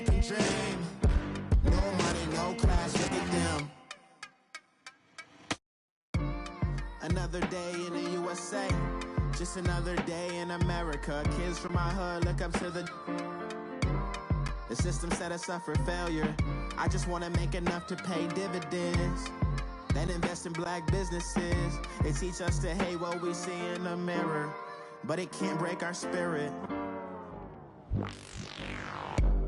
American dream. No money, no class, look at them. Another day in the USA, just another day in America. Kids from my hood look up to the system set us up for failure. I just want to make enough to pay dividends, then invest in black businesses. They teach us to hate what we see in the mirror, but it can't break our spirit.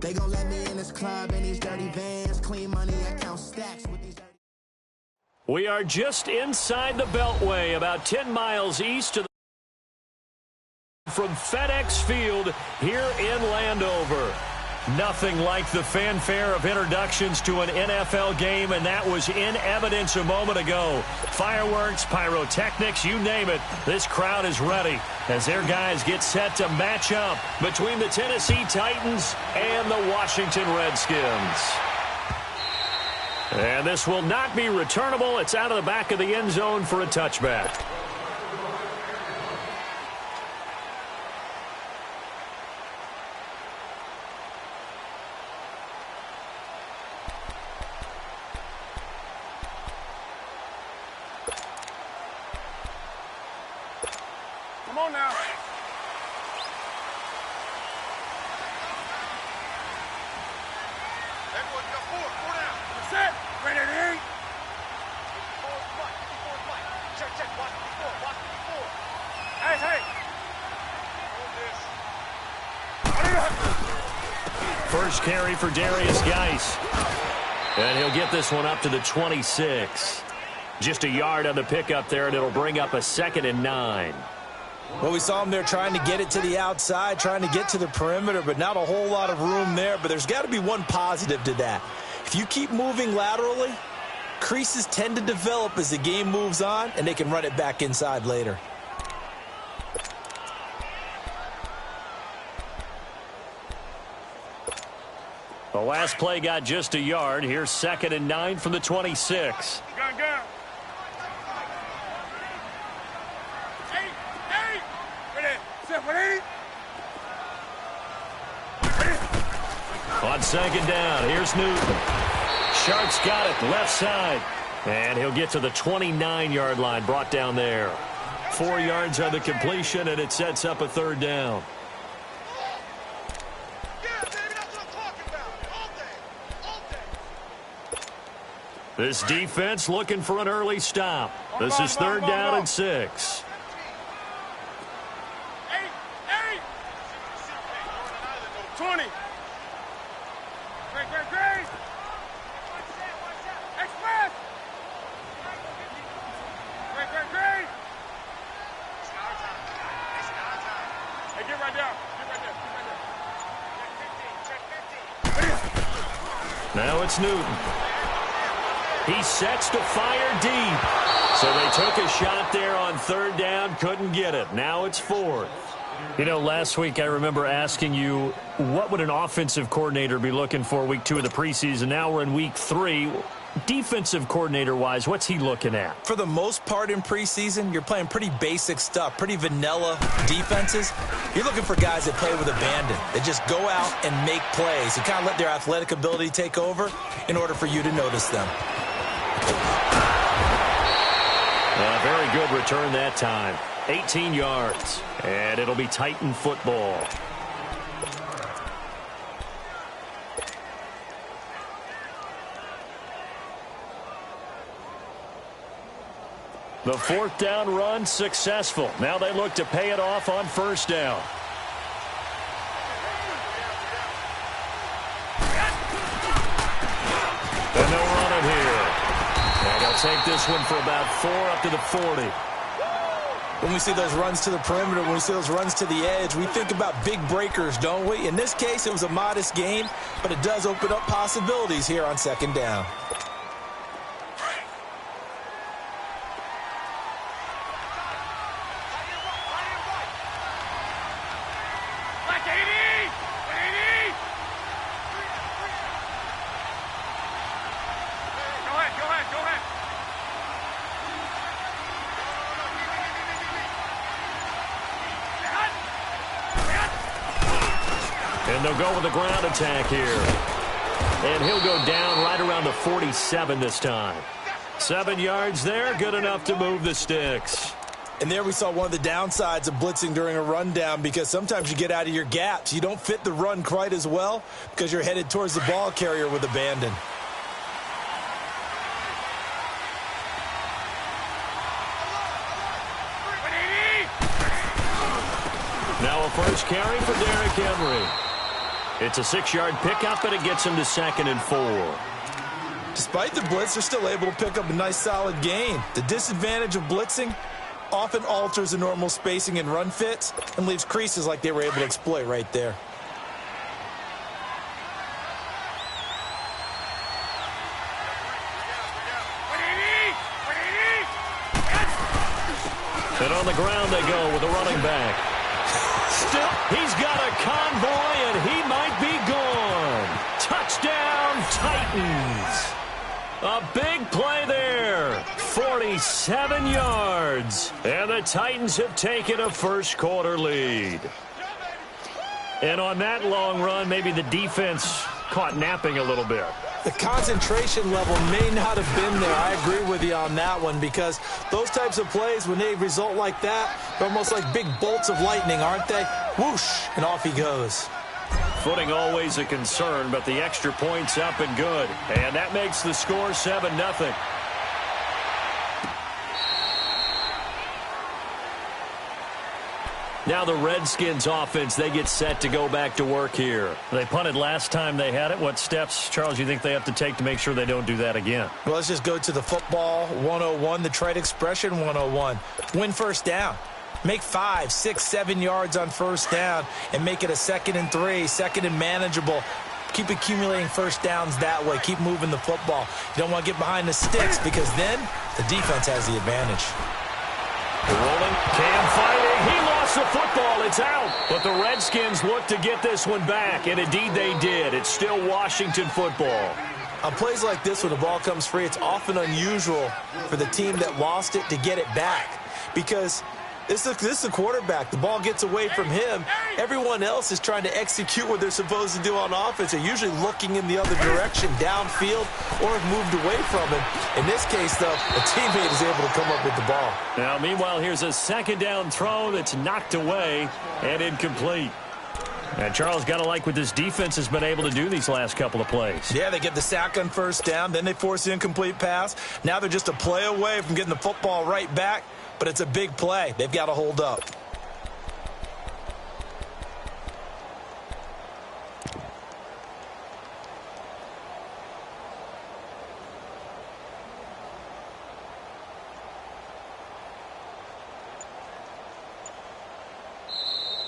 They gon' let me in this club in these dirty vans, clean money, I count stacks with these dirty... We are just inside the Beltway, about 10 miles east of from FedEx Field here in Landover. Nothing like the fanfare of introductions to an NFL game, and that was in evidence a moment ago. Fireworks, pyrotechnics, you name it. This crowd is ready as their guys get set to match up between the Tennessee Titans and the Washington Redskins. And this will not be returnable. It's out of the back of the end zone for a touchback. Come on now. Everyone, go forward. Four down. That's it. Ready to eat. Check. Watch before. Hey. First carry for Darius Geis. And he'll get this one up to the 26. Just a yard on the pickup there, and it'll bring up a 2nd and 9. Well, we saw him there trying to get it to the outside, trying to get to the perimeter, but not a whole lot of room there. But there's got to be one positive to that. If you keep moving laterally, creases tend to develop as the game moves on, and they can run it back inside later. The last play got just a yard. Here's 2nd and 9 from the 26. Go. On 2nd down, here's Newton. Sharp's got it, left side. And he'll get to the 29-yard line, brought down there. 4 yards on the completion, and it sets up a 3rd down. This defense looking for an early stop. This is 3rd down and 6. Now it's Newton. He sets to fire deep. So they took a shot there on 3rd down, couldn't get it. Now it's 4th. You know, last week I remember asking you, what would an offensive coordinator be looking for week 2 of the preseason? Now we're in week 3. Defensive coordinator-wise, what's he looking at? For the most part in preseason, you're playing pretty basic stuff, pretty vanilla defenses. You're looking for guys that play with abandon, that just go out and make plays, and kind of let their athletic ability take over in order for you to notice them. A very good return that time. 18 yards, and it'll be Titan football. The 4th down run successful. Now they look to pay it off on 1st down. And they'll run it here. And they'll take this one for about 4 up to the 40. When we see those runs to the perimeter, when we see those runs to the edge, we think about big breakers, don't we? In this case, it was a modest game, but it does open up possibilities here on 2nd down. And they'll go with the ground attack here. And he'll go down right around the 47 this time. 7 yards there, good enough to move the sticks. And there we saw one of the downsides of blitzing during a rundown, because sometimes you get out of your gaps. You don't fit the run quite as well because you're headed towards the ball carrier with abandon. Now a first carry for Derrick Henry. It's a 6-yard pickup, and it gets him to 2nd and 4. Despite the blitz, they're still able to pick up a nice, solid gain. The disadvantage of blitzing often alters the normal spacing and run fits and leaves creases like they were able to exploit right there. And on the ground they go with a running back. Still, he's got a convoy, and he might be gone. Touchdown, Titans. A big play there. 47 yards. And the Titans have taken a first-quarter lead. And on that long run, maybe the defense caught napping a little bit. The concentration level may not have been there. I agree with you on that one, because those types of plays, when they result like that, they're almost like big bolts of lightning, aren't they? Whoosh, and off he goes. Footing always a concern, but the extra point's up and good. And that makes the score 7-0. Now the Redskins offense, they get set to go back to work here. They punted last time they had it. What steps, Charles, you think they have to take to make sure they don't do that again? Well, let's just go to the football 101, the trite expression 101. Win first down. Make 5, 6, 7 yards on first down and make it a 2nd and 3, 2nd and manageable. Keep accumulating first downs that way. Keep moving the football. You don't want to get behind the sticks, because then the defense has the advantage. Rolling, Cam fighting. He lost the football. It's out. But the Redskins look to get this one back, and indeed they did. It's still Washington football. On plays like this, when the ball comes free, it's often unusual for the team that lost it to get it back, because this is the quarterback. The ball gets away from him. Everyone else is trying to execute what they're supposed to do on offense. They're usually looking in the other direction, downfield, or have moved away from him. In this case, though, a teammate is able to come up with the ball. Now, meanwhile, here's a 2nd down throw that's knocked away and incomplete. And Charles, got to like what this defense has been able to do these last couple of plays. Yeah, they get the sack on first down, then they force the incomplete pass. Now they're just a play away from getting the football right back. But it's a big play. They've got to hold up.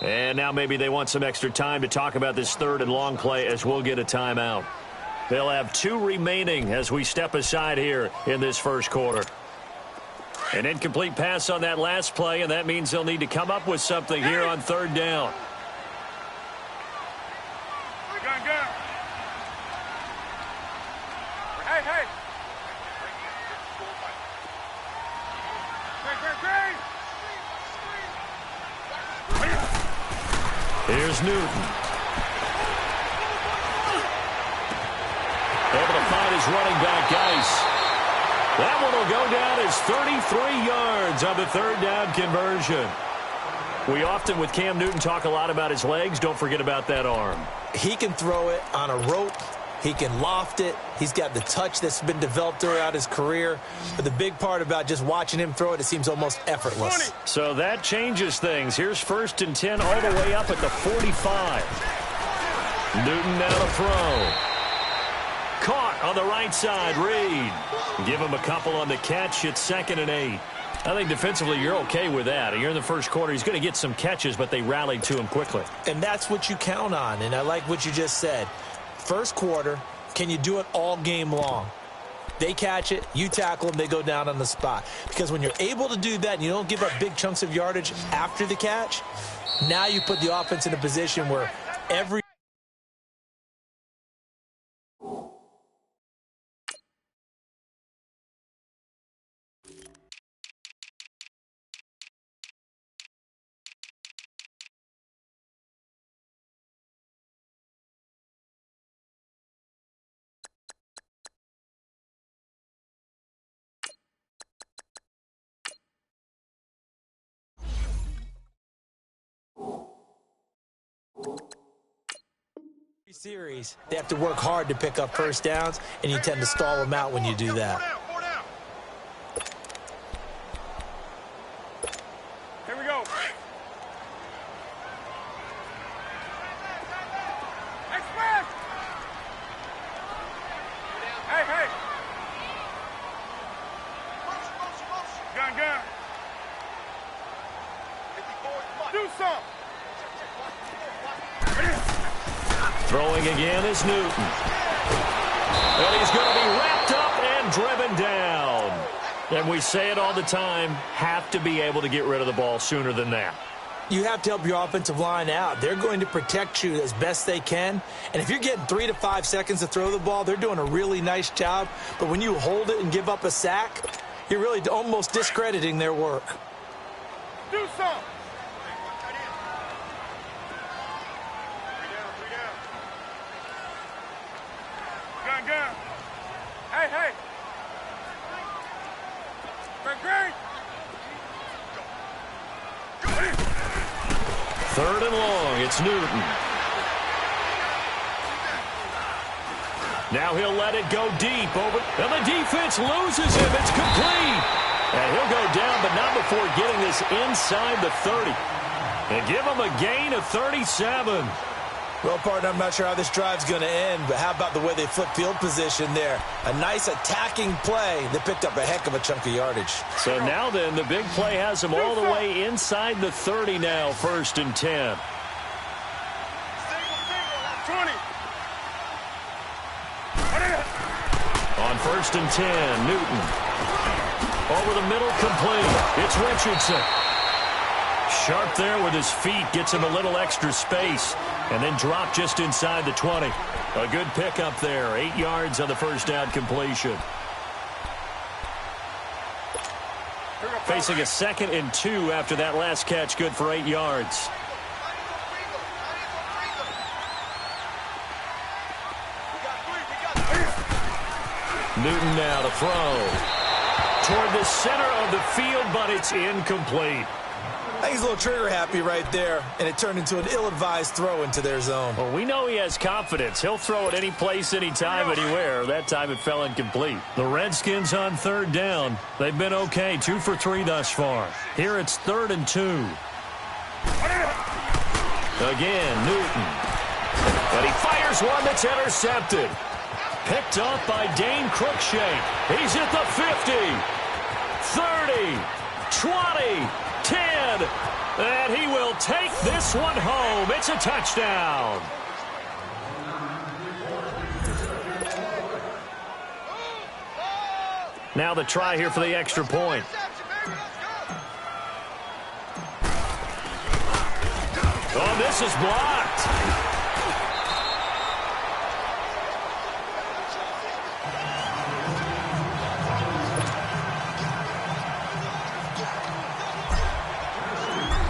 And now maybe they want some extra time to talk about this 3rd and long play, as we'll get a timeout. They'll have 2 remaining as we step aside here in this first quarter. An incomplete pass on that last play, and that means they'll need to come up with something here on 3rd down. Gun. Hey. Here's Newton. Able to find his running back, Geis. That one will go down as 33 yards on the 3rd down conversion. We often, with Cam Newton, talk a lot about his legs. Don't forget about that arm. He can throw it on a rope. He can loft it. He's got the touch that's been developed throughout his career. But the big part about just watching him throw it, it seems almost effortless. So that changes things. Here's 1st and 10 all the way up at the 45. Newton now to throw. Caught on the right side, Reed. Give him a couple on the catch. It's 2nd and 8. I think defensively you're okay with that. You're in the first quarter. He's going to get some catches, but they rallied to him quickly. And that's what you count on, and I like what you just said. First quarter, can you do it all game long? They catch it, you tackle them, they go down on the spot. Because when you're able to do that and you don't give up big chunks of yardage after the catch, now you put the offense in a position where every series, they have to work hard to pick up first downs, and you tend to stall them out when you do that. Here we go. Express. Hey. Gun. Do something. Throwing again is Newton. And he's going to be wrapped up and driven down. And we say it all the time, have to be able to get rid of the ball sooner than that. You have to help your offensive line out. They're going to protect you as best they can. And if you're getting 3 to 5 seconds to throw the ball, they're doing a really nice job. But when you hold it and give up a sack, you're really almost discrediting their work. Do something. Gun. Hey. Great. Third and long, it's Newton. Now he'll let it go deep over, and the defense loses him. It's complete. And he'll go down, but not before getting this inside the 30. And give him a gain of 37. Well, partner, I'm not sure how this drive's going to end, but how about the way they flip field position there? A nice attacking play that picked up a heck of a chunk of yardage. So now then, the big play has him all the way inside the 30 now, 1st and 10. 20. On 1st and 10, Newton. Over the middle, complete. It's Richardson. Sharp there with his feet, gets him a little extra space, and then drop just inside the 20. A good pickup there, 8 yards on the first down completion. Facing a 2nd and 2 after that last catch, good for 8 yards. Newton now to throw. Toward the center of the field, but it's incomplete. I think he's a little trigger happy right there, and it turned into an ill-advised throw into their zone. Well, we know he has confidence. He'll throw it any place, anytime, anywhere. That time it fell incomplete. The Redskins on 3rd down. They've been okay, 2 for 3 thus far. Here it's 3rd and 2. Again, Newton. And he fires one that's intercepted. Picked off by Dane Cruikshank. He's at the 50, 30, 20, 10, and he will take this one home. It's a touchdown. Now the try here for the extra point. Oh, this is blocked.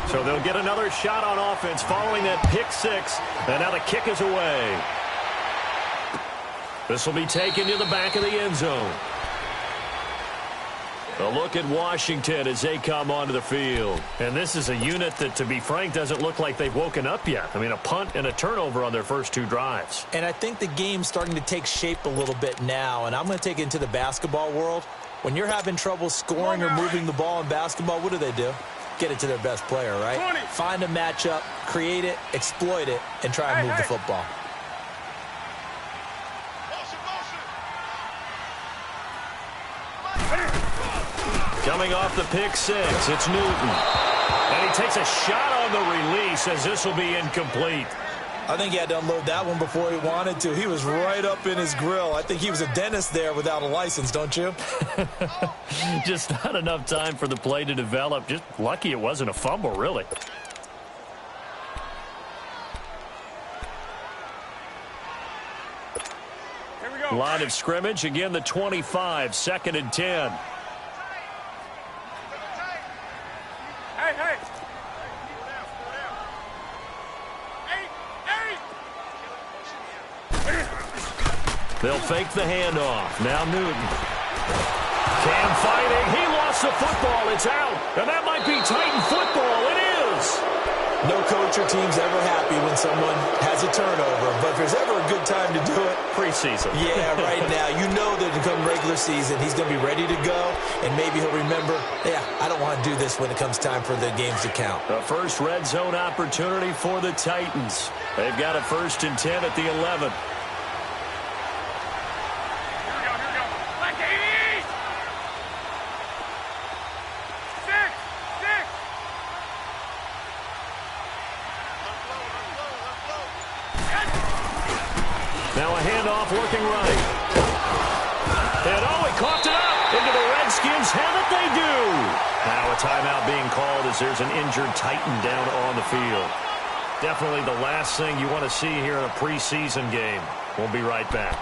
So they'll get another shot on offense following that pick 6, and now the kick is away. This will be taken to the back of the end zone. A look at Washington as they come onto the field. And this is a unit that, to be frank, doesn't look like they've woken up yet. I mean, a punt and a turnover on their first 2 drives. And I think the game's starting to take shape a little bit now, and I'm going to take it into the basketball world. When you're having trouble scoring or moving the ball in basketball, what do? Get it to their best player, right? 20. Find a matchup, create it, exploit it, and try and move the football. Coming off the pick 6, it's Newton. And he takes a shot on the release as this will be incomplete. I think he had to unload that one before he wanted to. He was right up in his grill. I think he was a dentist there without a license, don't you? Just not enough time for the play to develop. Just lucky it wasn't a fumble, really. Here we go. Line of scrimmage, again the 25, 2nd and 10. Hey. They'll fake the handoff. Now Newton. Cam fighting. He lost the football. It's out. And that might be Titan football. It is. No coach or team's ever happy when someone has a turnover, but if there's ever a good time to do it, preseason. Yeah, right now. You know that come regular season, he's going to be ready to go, and maybe he'll remember, yeah, I don't want to do this when it comes time for the games to count. The first red zone opportunity for the Titans. They've got a 1st and 10 at the 11. Now a handoff looking right. And he coughed it up into the Redskins. Have it they do. Now a timeout being called as there's an injured Titan down on the field. Definitely the last thing you want to see here in a preseason game. We'll be right back.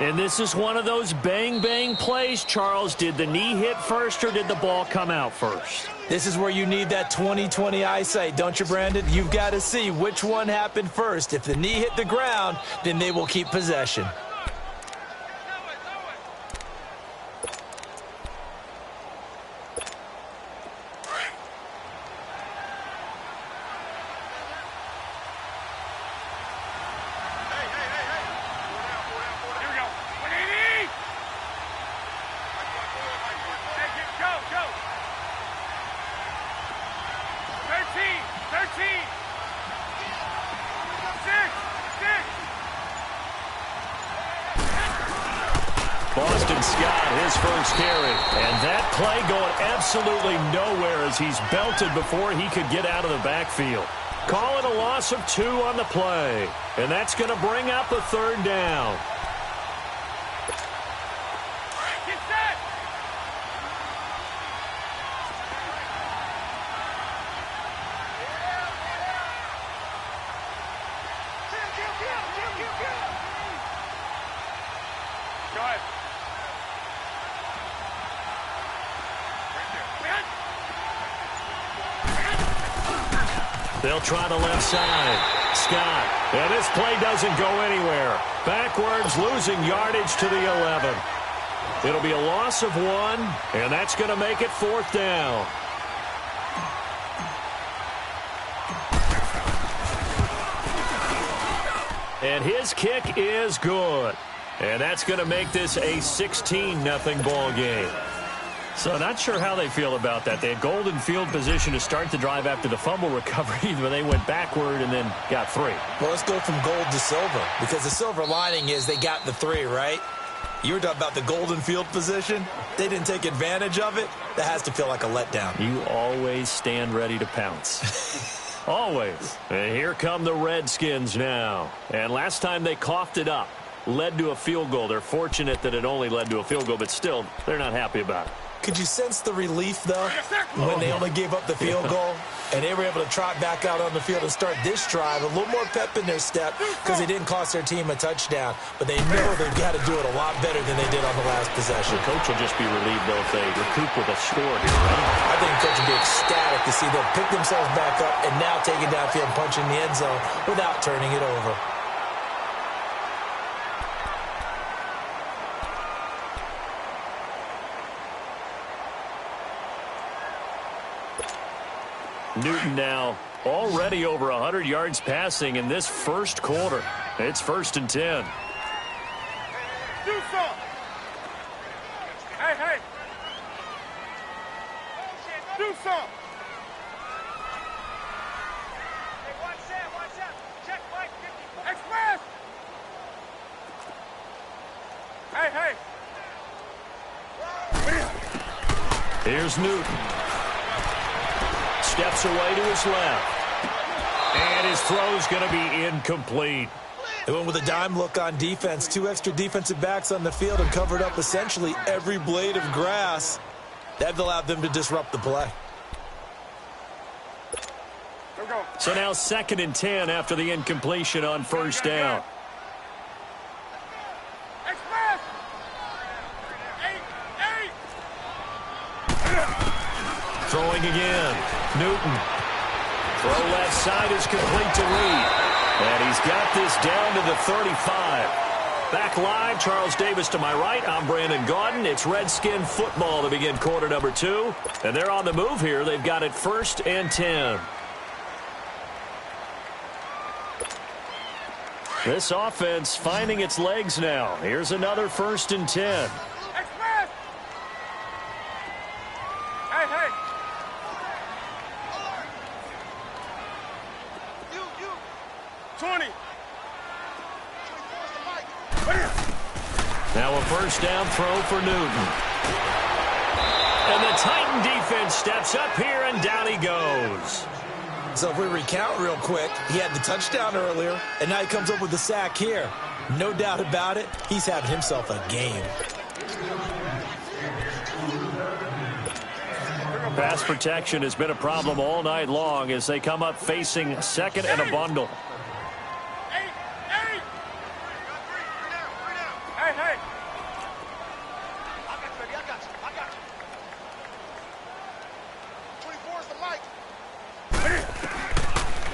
And this is one of those bang-bang plays, Charles. Did the knee hit first or did the ball come out first? This is where you need that 20/20 eyesight, don't you, Brandon? You've got to see which one happened first. If the knee hit the ground, then they will keep possession. Boston Scott, his first carry. And that play going absolutely nowhere as he's belted before he could get out of the backfield. Call it a loss of 2 on the play. And that's going to bring up a 3rd down. Get set! Go ahead. They'll try the left side. Scott. And this play doesn't go anywhere. Backwards, losing yardage to the 11. It'll be a loss of 1, and that's going to make it 4th down. And his kick is good. And that's going to make this a 16-0 ball game. So not sure how they feel about that. They had golden field position to start the drive after the fumble recovery, but they went backward and then got 3. Well, let's go from gold to silver, because the silver lining is they got the 3, right? You were talking about the golden field position. They didn't take advantage of it. That has to feel like a letdown. You always stand ready to pounce. Always. And here come the Redskins now. And last time they coughed it up, led to a field goal. They're fortunate that it only led to a field goal, but still, they're not happy about it. Could you sense the relief, though, when they only gave up the field goal and they were able to trot back out on the field and start this drive? A little more pep in their step because they didn't cost their team a touchdown, but they know they've got to do it a lot better than they did on the last possession. The coach will just be relieved, though, if they recoup with a score here, right? I think the coach will be ecstatic to see them pick themselves back up and now take it downfield and punch in the end zone without turning it over. Newton now already over 100 yards passing in this first quarter. It's 1st and 10. Do something. Hey, hey. Do something. Hey, watch out. Check Mike 54. Express. Hey, hey. Here's Newton. Steps away to his left. And his throw's going to be incomplete. They went with a dime look on defense. 2 extra defensive backs on the field and covered up essentially every blade of grass. That allowed them to disrupt the play. So now 2nd and 10 after the incompletion on 1st down. Express. Throwing again. Newton. Throw left side is complete to Reed. And he's got this down to the 35. Back live, Charles Davis to my right. I'm Brandon Gaudin. It's Redskin football to begin quarter number 2. And they're on the move here. They've got it 1st and 10. This offense finding its legs now. Here's another 1st and 10. Express! Hey, hey! You! 20! Now a 1st down throw for Newton. And the Titan defense steps up here, and down he goes. So if we recount real quick, he had the touchdown earlier, and now he comes up with the sack here. No doubt about it, he's having himself a game. Pass protection has been a problem all night long as they come up facing 2nd and a bundle. Hey! Hey! I got you. 24's the mic.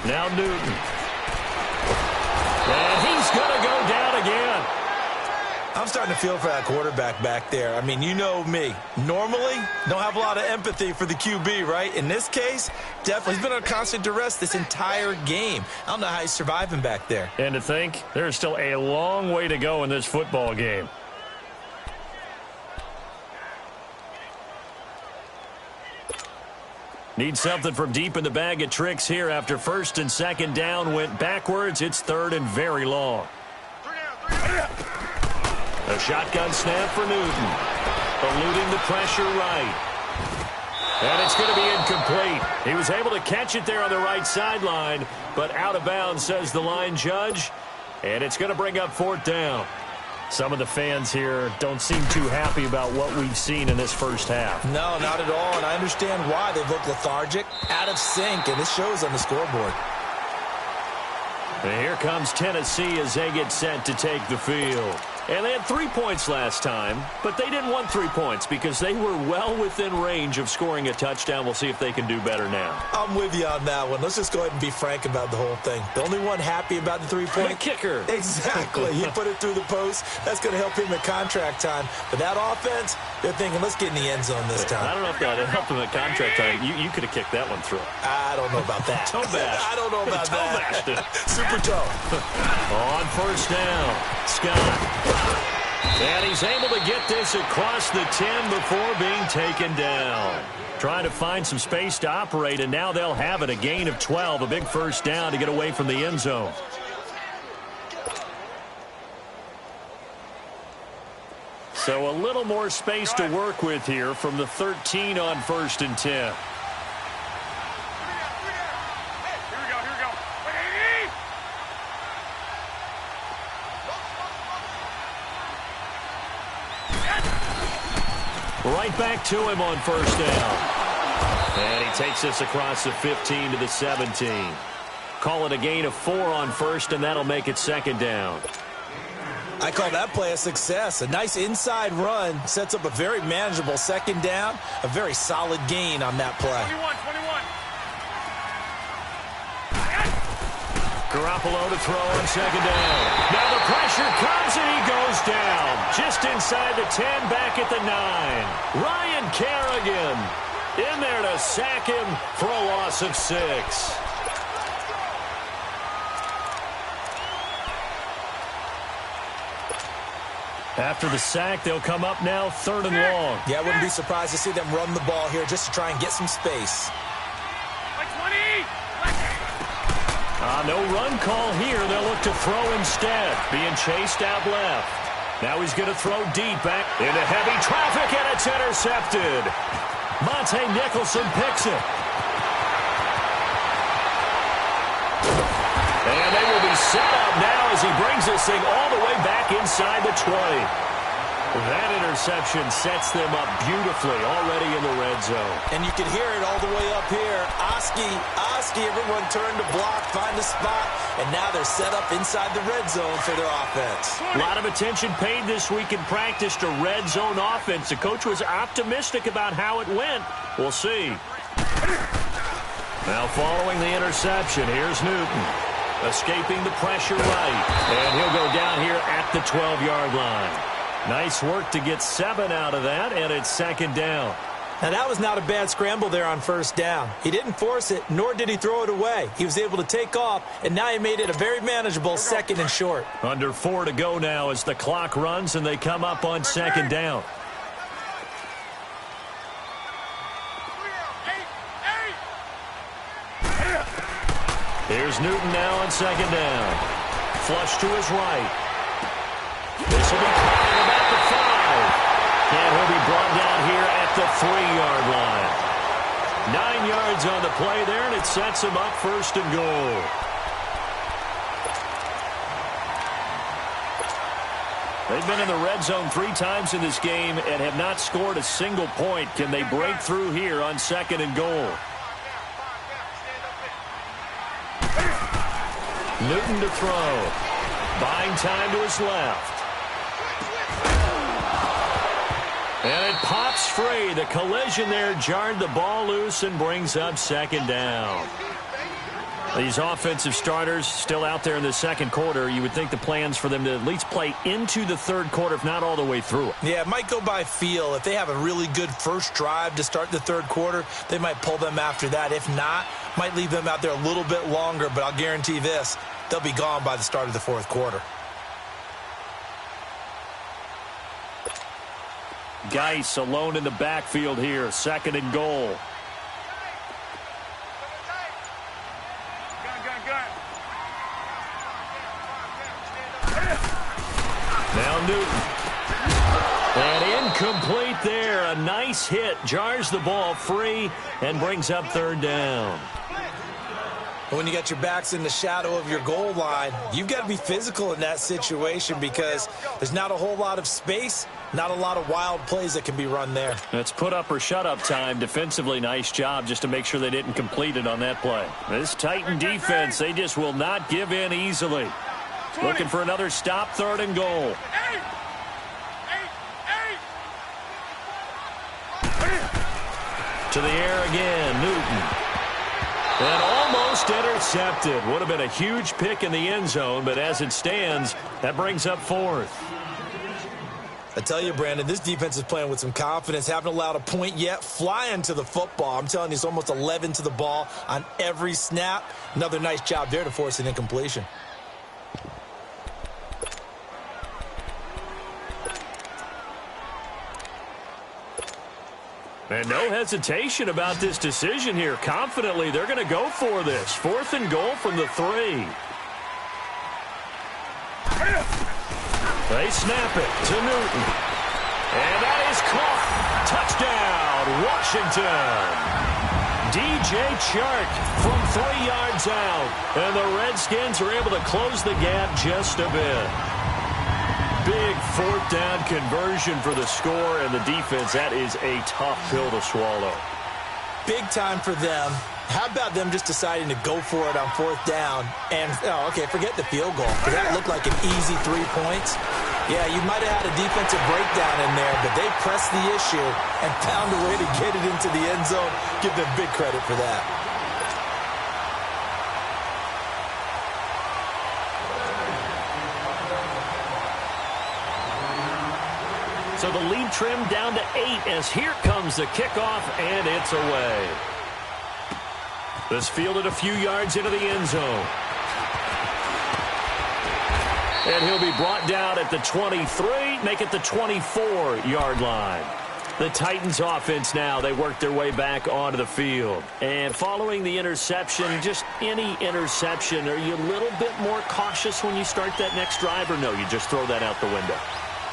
Now Newton. And he's going to go down again. I'm starting to feel for that quarterback back there. I mean, you know me. Normally, don't have a lot of empathy for the QB, right? In this case, definitely. He's been under constant duress this entire game. I don't know how he's surviving back there. And to think, there's still a long way to go in this football game. Need something from deep in the bag of tricks here after 1st and 2nd down went backwards. It's 3rd and very long. A shotgun snap for Newton. Eluding the pressure right. And it's going to be incomplete. He was able to catch it there on the right sideline, but out of bounds, says the line judge. And it's going to bring up 4th down. Some of the fans here don't seem too happy about what we've seen in this first half. No, not at all, and I understand why. They've looked lethargic, out of sync, and this shows on the scoreboard. And here comes Tennessee as they get set to take the field. And they had 3 points last time, but they didn't want 3 points because they were well within range of scoring a touchdown. We'll see if they can do better now. I'm with you on that one. Let's just go ahead and be frank about the whole thing. The only one happy about the 3-point kicker. Exactly. He put it through the post. That's going to help him at contract time. But that offense, they're thinking, let's get in the end zone this time. I don't know if that helped him at contract time. You could have kicked that one through. I don't know about that. Toe bash. I don't know about toe that. Bashed it. Super toe. On 1st down, Scott. And he's able to get this across the 10 before being taken down. Trying to find some space to operate, and now they'll have it. A gain of 12, a big 1st down to get away from the end zone. So a little more space to work with here from the 13 on 1st and 10. Here we go. Right back to him on 1st down. And he takes this across the 15 to the 17. Call it a gain of 4 on 1st, and that'll make it 2nd down. I call that play a success. A nice inside run sets up a very manageable 2nd down. A very solid gain on that play. 21. Garoppolo to throw on 2nd down. Now the pressure comes, and he goes down. Just inside the 10, back at the 9. Ryan Kerrigan in there to sack him for a loss of 6. After the sack, they'll come up now 3rd and long. Yeah, I wouldn't be surprised to see them run the ball here just to try and get some space. Like 20! No run call here. They'll look to throw instead. Being chased out left. Now he's going to throw deep back into heavy traffic, and it's intercepted. Monte Nicholson picks it. And they will be set up now as he brings this thing all the way back inside the 20. That interception sets them up beautifully already in the red zone. And you can hear it all the way up here. Oski, everyone turned to block, find a spot, and now they're set up inside the red zone for their offense. A lot of attention paid this week in practice to red zone offense. The coach was optimistic about how it went. We'll see. Now following the interception, here's Newton. Escaping the pressure right. And he'll go down here at the 12-yard line. Nice work to get 7 out of that, and it's second down. Now, that was not a bad scramble there on first down. He didn't force it, nor did he throw it away. He was able to take off, and now he made it a very manageable second and short. Under 4 to go now as the clock runs, and they come up on second down. Here's Newton now on second down. Flush to his right. This will be caught at about the 5. And he'll be brought down here at the 3-yard line. 9 yards on the play there, and it sets him up first and goal. They've been in the red zone 3 times in this game and have not scored a single point. Can they break through here on second and goal? Newton to throw. Buying time to his left. And it pops free. The collision there jarred the ball loose and brings up second down. These offensive starters still out there in the second quarter. You would think the plans for them to at least play into the third quarter, if not all the way through it. Yeah, it might go by feel. If they have a really good first drive to start the third quarter, they might pull them after that. If not, might leave them out there a little bit longer, but I'll guarantee this, they'll be gone by the start of the fourth quarter. Geis alone in the backfield here. Second and goal. Now Newton. And incomplete there. A nice hit. Jars the ball free and brings up third down. When you got your backs in the shadow of your goal line, you've got to be physical in that situation because there's not a whole lot of space, not a lot of wild plays that can be run there. It's put up or shut up time. Defensively, nice job just to make sure they didn't complete it on that play. This Titan defense, they just will not give in easily. Looking for another stop, third and goal. To the air again, Newton. And almost intercepted. Would have been a huge pick in the end zone, but as it stands, that brings up fourth. I tell you, Brandon, this defense is playing with some confidence. Haven't allowed a point yet. Flying to the football. I'm telling you, it's almost 11 to the ball on every snap. Another nice job there to force an incompletion. And no hesitation about this decision here. Confidently, they're going to go for this. Fourth and goal from the 3. They snap it to Newton. And that is caught. Touchdown, Washington. DJ Chark from 3 yards out. And the Redskins are able to close the gap just a bit. Big fourth down conversion for the score, and the defense, that is a tough pill to swallow. Big time for them. How about them just deciding to go for it on fourth down? And, okay, forget the field goal, because that looked like an easy 3 points. Yeah, you might have had a defensive breakdown in there, but they pressed the issue and found a way to get it into the end zone. Give them big credit for that. So the lead trimmed down to 8 as here comes the kickoff, and it's away. This fielded a few yards into the end zone. And he'll be brought down at the 23, make it the 24-yard line. The Titans offense now, they work their way back onto the field. And following the interception, just any interception, are you a little bit more cautious when you start that next drive, or no, you just throw that out the window?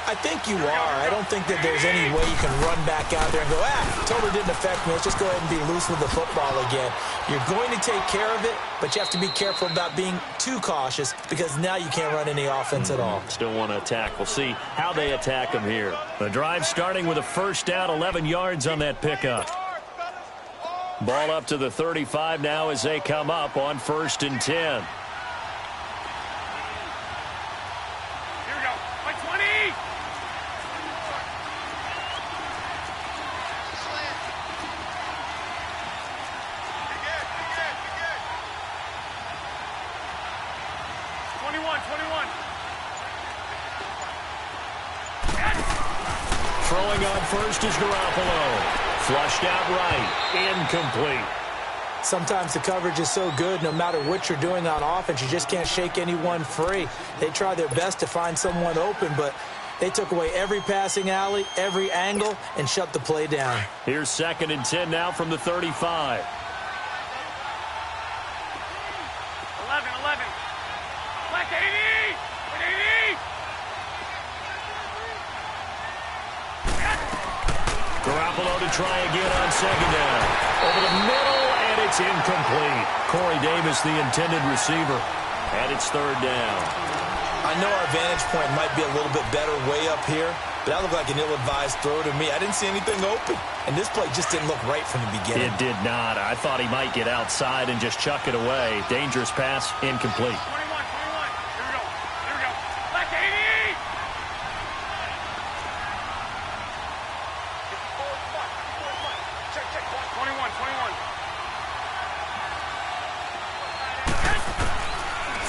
I think you are. I don't think that there's any way you can run back out there and go, totally didn't affect me. Let's just go ahead and be loose with the football again. You're going to take care of it, but you have to be careful about being too cautious because now you can't run any offense at all. Still want to attack. We'll see how they attack them here. The drive starting with a first down, 11 yards on that pickup. Ball up to the 35 now as they come up on 1st and 10. Throwing on first is Garoppolo. Flushed out right. Incomplete. Sometimes the coverage is so good, no matter what you're doing on offense, you just can't shake anyone free. They try their best to find someone open, but they took away every passing alley, every angle, and shut the play down. Here's 2nd and 10 now from the 35. 11. Black 80! 80! Garoppolo to try again on 2nd down. Over the middle, and it's incomplete. Corey Davis, the intended receiver. And it's 3rd down. I know our vantage point might be a little bit better way up here, but that looked like an ill-advised throw to me. I didn't see anything open, and this play just didn't look right from the beginning. It did not. I thought he might get outside and just chuck it away. Dangerous pass, incomplete. 21. Here we go. Black 80! 21.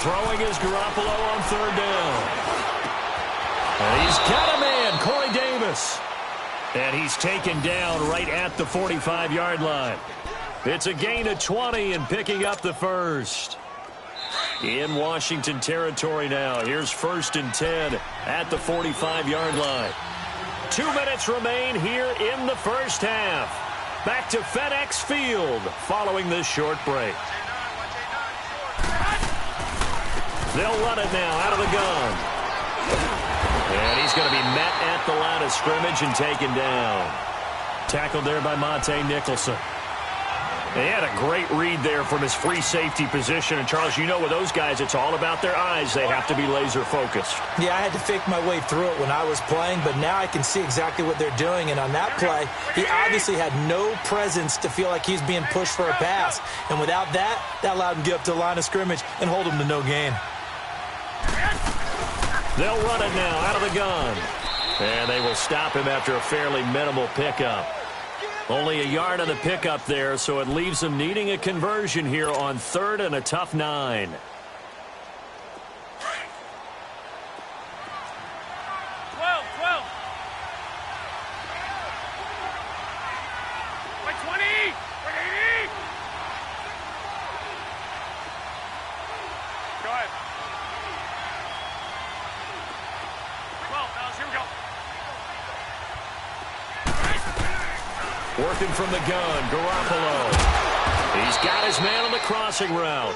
Throwing is Garoppolo on 3rd down. And he's got a man, Corey Davis. And he's taken down right at the 45-yard line. It's a gain of 20 and picking up the first. In Washington territory now. Here's 1st and 10 at the 45-yard line. 2 minutes remain here in the first half. Back to FedEx Field following this short break. They'll run it now out of the gun. And he's going to be met at the line of scrimmage and taken down. Tackled there by Monte Nicholson. He had a great read there from his free safety position. And, Charles, you know with those guys, it's all about their eyes. They have to be laser focused. Yeah, I had to fake my way through it when I was playing, but now I can see exactly what they're doing. And on that play, he obviously had no presence to feel like he's being pushed for a pass. And without that, that allowed him to get up to the line of scrimmage and hold him to no gain. They'll run it now out of the gun. And they will stop him after a fairly minimal pickup. Only a yard on the pickup there, so it leaves them needing a conversion here on 3rd and a tough 9. 12. By 20! By 80! Go ahead. 12, fellas, here we go. Working from the gun, Garoppolo. He's got his man on the crossing route.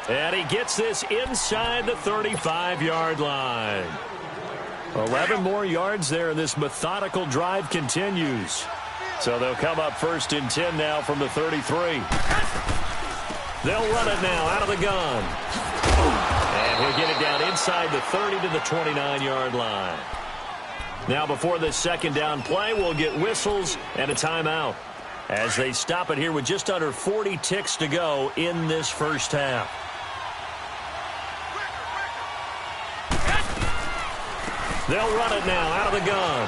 And he gets this inside the 35-yard line. 11 more yards there, and this methodical drive continues. So they'll come up 1st and 10 now from the 33. They'll run it now out of the gun. And he'll get it down inside the 30 to the 29-yard line. Now, before this 2nd down play, we'll get whistles and a timeout as they stop it here with just under 40 ticks to go in this first half. They'll run it now out of the gun.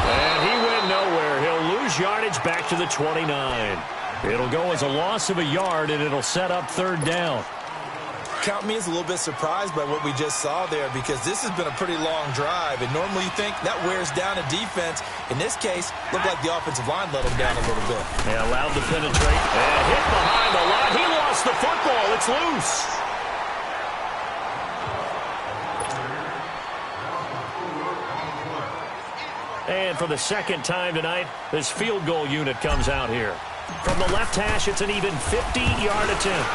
And he went nowhere. He'll lose yardage back to the 29. It'll go as a loss of a yard, and it'll set up 3rd down. Count me as a little bit surprised by what we just saw there, because this has been a pretty long drive, and normally you think that wears down a defense. In this case, looked like the offensive line let him down a little bit. Yeah, allowed to penetrate and hit behind the line. He lost the football. It's loose. And for the 2nd time tonight, this field goal unit comes out here. From the left hash, it's an even 50-yard attempt.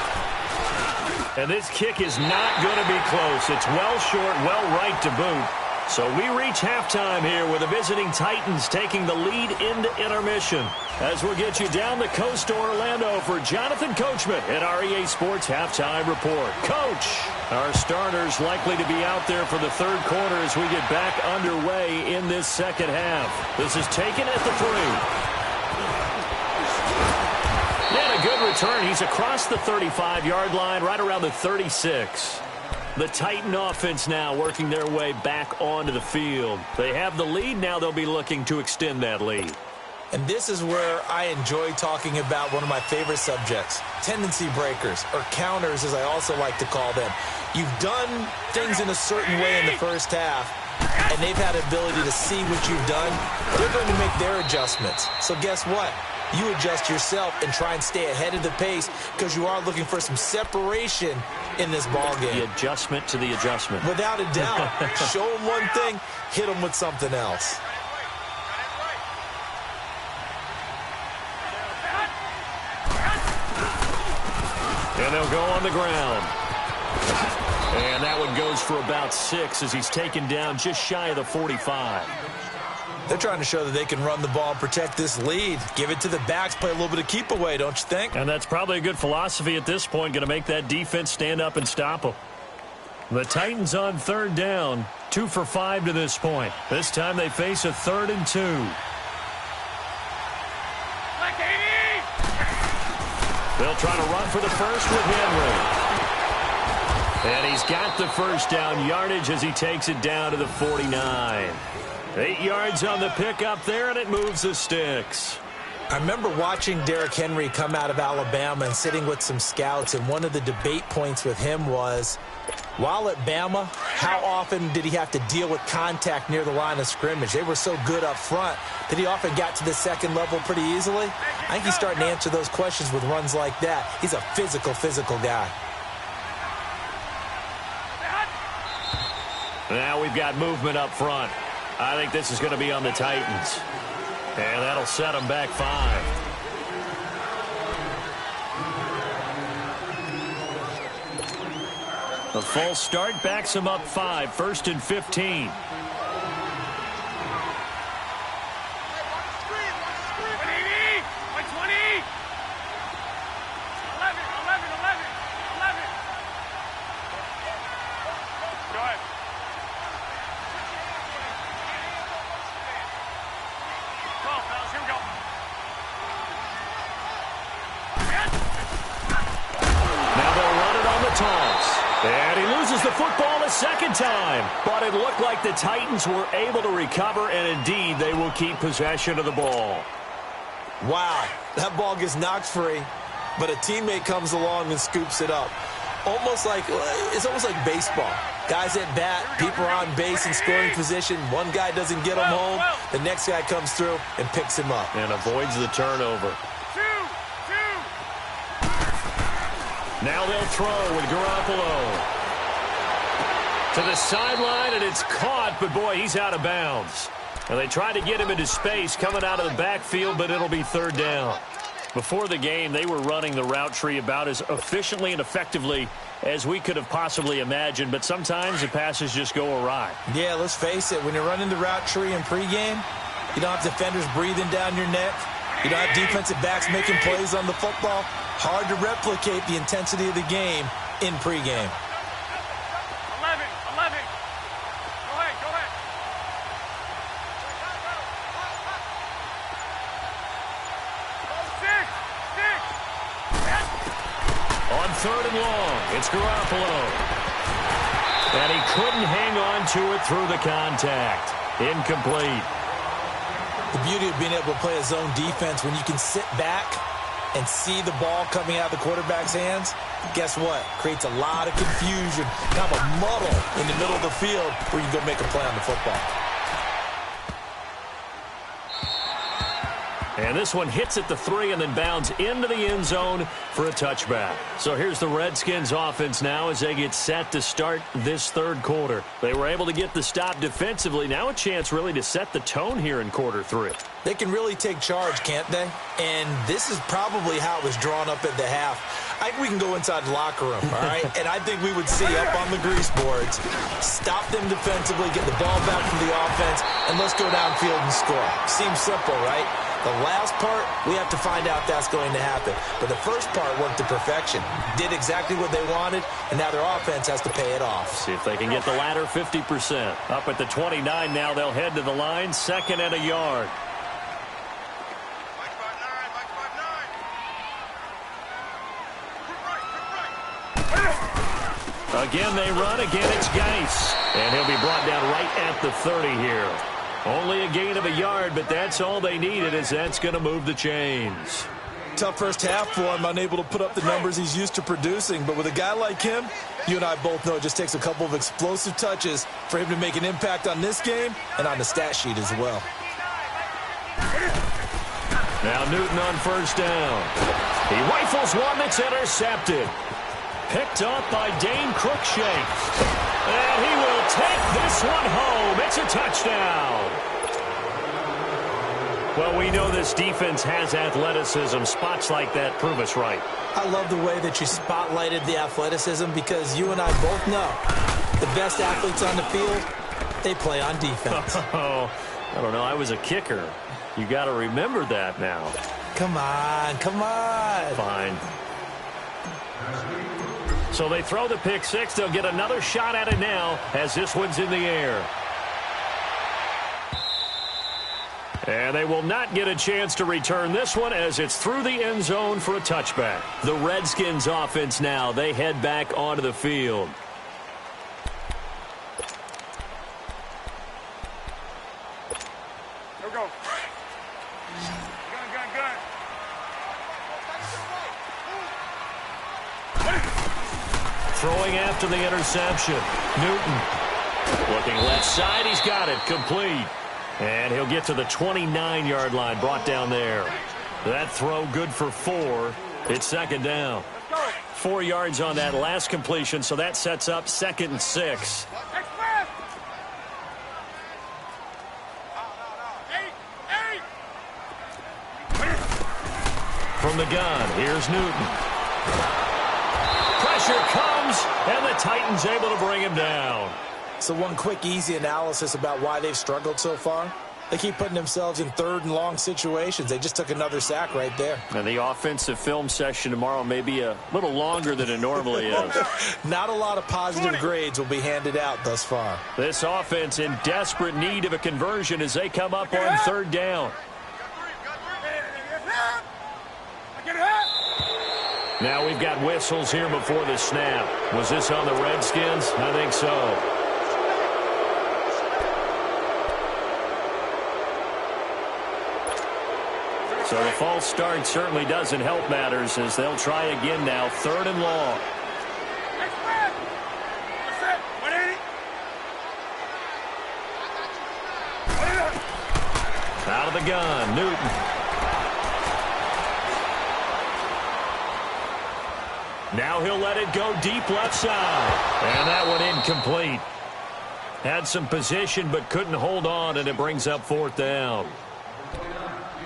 And this kick is not going to be close. It's well short, well right to boot. So we reach halftime here with the visiting Titans taking the lead into intermission. As we'll get you down the coast to Orlando for Jonathan Coachman at our EA Sports Halftime Report. Coach, our starters likely to be out there for the 3rd quarter as we get back underway in this 2nd half. This is taken at the 3. And a good return. He's across the 35-yard line, right around the 36. The Titan offense now working their way back onto the field. They have the lead. Now they'll be looking to extend that lead. And this is where I enjoy talking about one of my favorite subjects, tendency breakers, or counters as I also like to call them. You've done things in a certain way in the first half, and they've had the ability to see what you've done. They're going to make their adjustments. So guess what? You adjust yourself and try and stay ahead of the pace because you are looking for some separation in this ball game. The adjustment to the adjustment. Without a doubt. Show them one thing, hit them with something else. And they'll go on the ground. And that one goes for about 6 as he's taken down just shy of the 45. They're trying to show that they can run the ball and protect this lead. Give it to the backs, play a little bit of keep away, don't you think? And that's probably a good philosophy at this point, going to make that defense stand up and stop them. The Titans on 3rd down, 2 for 5 to this point. This time they face a 3rd and 2. They'll try to run for the first with Henry. And he's got the first down yardage as he takes it down to the 49. 8 yards on the pickup there, and it moves the sticks. I remember watching Derrick Henry come out of Alabama and sitting with some scouts, and one of the debate points with him was, while at Bama, how often did he have to deal with contact near the line of scrimmage? They were so good up front that he often got to the second level pretty easily. I think he's starting to answer those questions with runs like that. He's a physical guy. Now we've got movement up front. I think this is going to be on the Titans. And that'll set them back 5. A false start backs them up 5. 1st and 15. And he loses the football a second time. But it looked like the Titans were able to recover, and indeed they will keep possession of the ball. Wow, that ball gets knocked free, but a teammate comes along and scoops it up. It's almost like baseball. Guys at bat, people are on base in scoring position. One guy doesn't get him home. The next guy comes through and picks him up. And avoids the turnover. Now they'll throw with Garoppolo. To the sideline, and it's caught, but boy, he's out of bounds. And they tried to get him into space coming out of the backfield, but it'll be 3rd down. Before the game, they were running the route tree about as efficiently and effectively as we could have possibly imagined, but sometimes the passes just go awry. Yeah, let's face it. When you're running the route tree in pregame, you don't have defenders breathing down your neck. You don't have defensive backs making plays on the football. Hard to replicate the intensity of the game in pregame. 11. Go ahead. On 3rd and long, it's Garoppolo. And he couldn't hang on to it through the contact. Incomplete. The beauty of being able to play a zone defense when you can sit back and see the ball coming out of the quarterback's hands, guess what? Creates a lot of confusion, kind of a muddle in the middle of the field where you can go make a play on the football. And this one hits at the 3 and then bounds into the end zone for a touchback. So here's the Redskins offense now as they get set to start this 3rd quarter. They were able to get the stop defensively. Now a chance really to set the tone here in quarter 3. They can really take charge, can't they? And this is probably how it was drawn up at the half. I think we can go inside the locker room, all right? And I think we would see up on the grease boards, stop them defensively, get the ball back from the offense, and let's go downfield and score. Seems simple, right? The last part, we have to find out that's going to happen. But the first part worked to perfection. Did exactly what they wanted, and now their offense has to pay it off. See if they can get the latter 50%. Up at the 29 now, they'll head to the line, 2nd and a yard. Again, they run. Again, it's Geis. And he'll be brought down right at the 30 here. Only a gain of a yard, but that's all they needed, as that's going to move the chains. Tough first half for him, unable to put up the numbers he's used to producing. But with a guy like him, you and I both know it just takes a couple of explosive touches for him to make an impact on this game and on the stat sheet as well. Now Newton on first down. He rifles one that's intercepted. Picked off by Dane Cruikshank. And he will take this one home. It's a touchdown. Well, we know this defense has athleticism. Spots like that prove us right. I love the way that you spotlighted the athleticism, because you and I both know the best athletes on the field, they play on defense. Oh, I don't know. I was a kicker. You got to remember that now. Come on, come on. Fine. So they throw the pick six. They'll get another shot at it now as this one's in the air. And they will not get a chance to return this one, as it's through the end zone for a touchback. The Redskins offense now, they head back onto the field. Here we go. Gun. Throwing after the interception. Newton looking left side. He's got it. Complete. And he'll get to the 29-yard line, brought down there. That throw good for 4. It's second down. 4 yards on that last completion, so that sets up 2nd and 6. From the gun, here's Newton. Pressure comes, and the Titans able to bring him down. So one quick, easy analysis about why they've struggled so far. They keep putting themselves in 3rd and long situations. They just took another sack right there. And the offensive film session tomorrow may be a little longer than it normally is. Not a lot of positive grades will be handed out thus far. This offense in desperate need of a conversion as they come up on 3rd down. Now we've got whistles here before the snap. Was this on the Redskins? I think so. So the false start certainly doesn't help matters, as they'll try again now, 3rd and long. Out of the gun, Newton. Now he'll let it go deep left side. And that one incomplete. Had some position but couldn't hold on, and it brings up 4th down.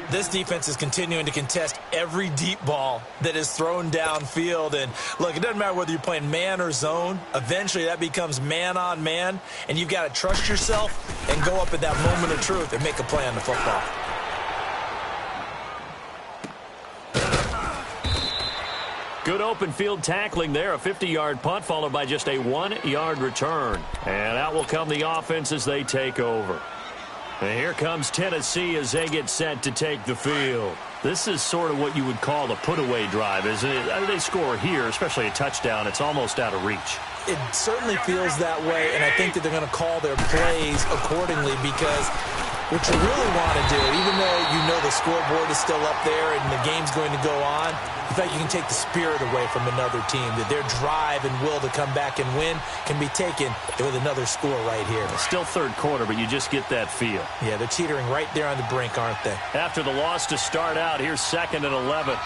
This defense is continuing to contest every deep ball that is thrown downfield. And, look, it doesn't matter whether you're playing man or zone. Eventually, that becomes man on man, and you've got to trust yourself and go up at that moment of truth and make a play on the football. Good open field tackling there. A 50-yard punt followed by just a 1-yard return. And out will come the offense as they take over. And here comes Tennessee as they get set to take the field. This is sort of what you would call a put-away drive, isn't it? They score here, especially a touchdown. It's almost out of reach. It certainly feels that way, and I think that they're going to call their plays accordingly, because what you really want to do, even though you know the scoreboard is still up there and the game's going to go on, in fact, you can take the spirit away from another team, that their drive and will to come back and win can be taken with another score right here. Still 3rd quarter, but you just get that feel. Yeah, they're teetering right there on the brink, aren't they? After the loss to start out, here's 2nd and 11.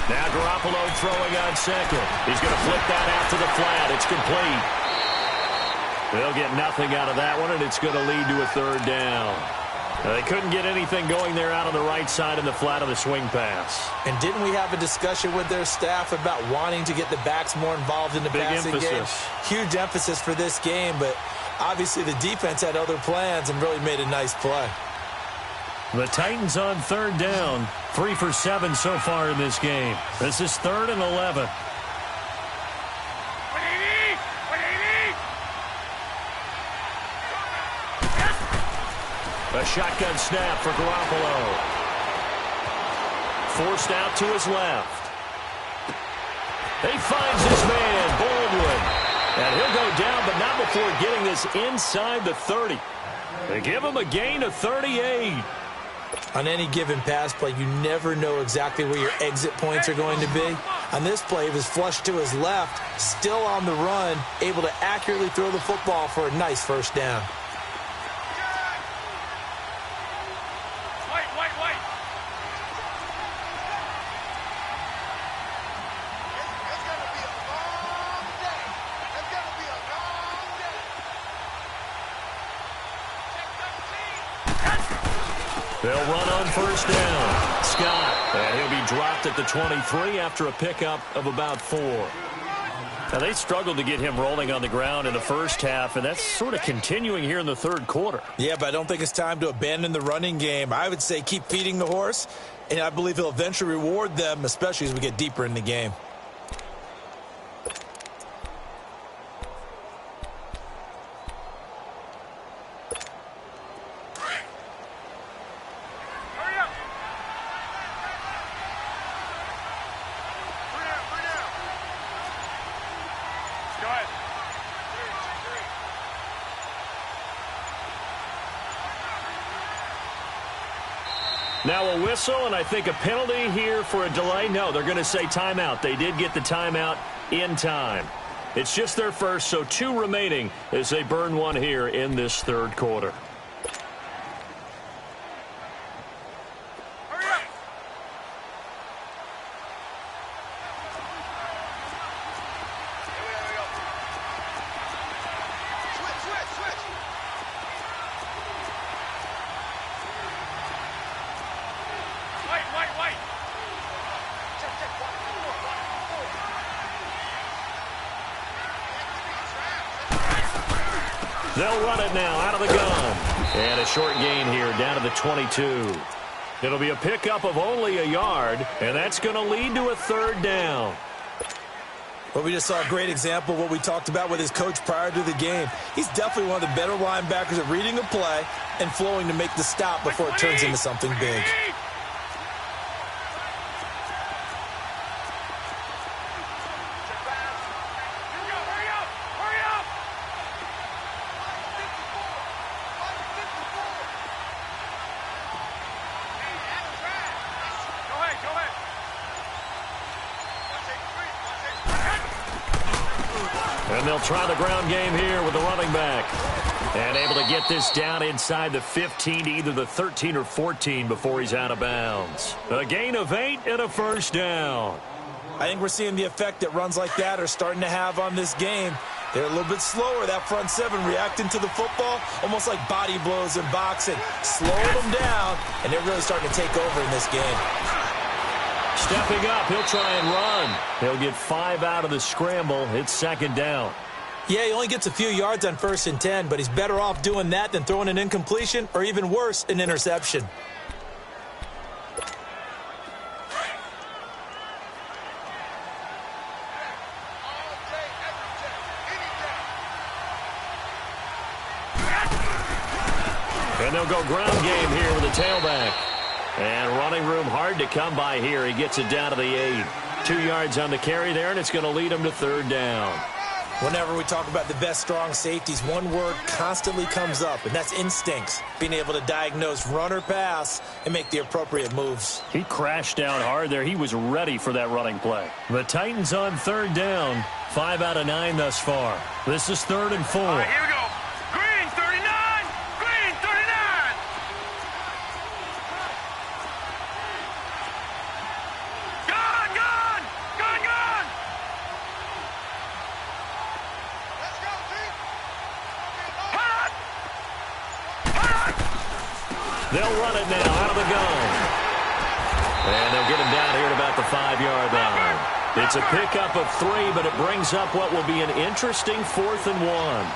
Now Garoppolo throwing on 2nd. He's going to flip that out to the flat. It's complete. They'll get nothing out of that one, and it's going to lead to a 3rd down. They couldn't get anything going there out on the right side in the flat of the swing pass. And didn't we have a discussion with their staff about wanting to get the backs more involved in the passing game? Huge emphasis for this game, but obviously the defense had other plans and really made a nice play. The Titans on 3rd down. 3 for 7 so far in this game. This is 3rd and 11. A shotgun snap for Garoppolo. Forced out to his left. He finds his man, Baldwin. And he'll go down down, but not before getting this inside the 30. They give him a gain of 38. On any given pass play, you never know exactly where your exit points are going to be. On this play, he was flushed to his left, still on the run, able to accurately throw the football for a nice first down. They'll run on first down. Scott, and he'll be dropped at the 23 after a pickup of about 4. Now, they struggled to get him rolling on the ground in the first half, and that's sort of continuing here in the third quarter. Yeah, but I don't think it's time to abandon the running game. I would say keep feeding the horse, and I believe he'll eventually reward them, especially as we get deeper in the game. Now a whistle, and I think a penalty here for a delay. No, they're going to say timeout. They did get the timeout in time. It's just their first, so 2 remaining as they burn one here in this third quarter. They'll run it now out of the gun. And a short gain here down to the 22. It'll be a pickup of only a yard, and that's going to lead to a third down. Well, we just saw a great example of what we talked about with his coach prior to the game. He's definitely one of the better linebackers at reading a play and flowing to make the stop before it turns into something big. And they'll try the ground game here with the running back. And able to get this down inside the 15, either the 13 or 14 before he's out of bounds. A gain of 8 and a first down. I think we're seeing the effect that runs like that are starting to have on this game. They're a little bit slower, that front 7, reacting to the football, almost like body blows in boxing. Slowing them down, and they're really starting to take over in this game. Stepping up, he'll try and run. He'll get 5 out of the scramble. It's second down. Yeah, he only gets a few yards on 1st and 10, but he's better off doing that than throwing an incompletion or even worse, an interception. And they'll go ground game here with the tailback. And running room hard to come by here. He gets it down to the 8. 2 yards on the carry there, and it's going to lead him to third down. Whenever we talk about the best strong safeties, one word constantly comes up, and that's instincts. Being able to diagnose run or pass and make the appropriate moves. He crashed down hard there. He was ready for that running play. The Titans on third down. 5 out of 9 thus far. This is 3rd and 4. All right, here we go. Green, 39! Green, 39! Gone, gone! Gone, gone! Let's go, team! Hot! Hot! They'll run it now out of the gun. And they'll get him down here at about the 5-yard line. It's a pickup of 3, but it brings up what will be an interesting 4th and 1.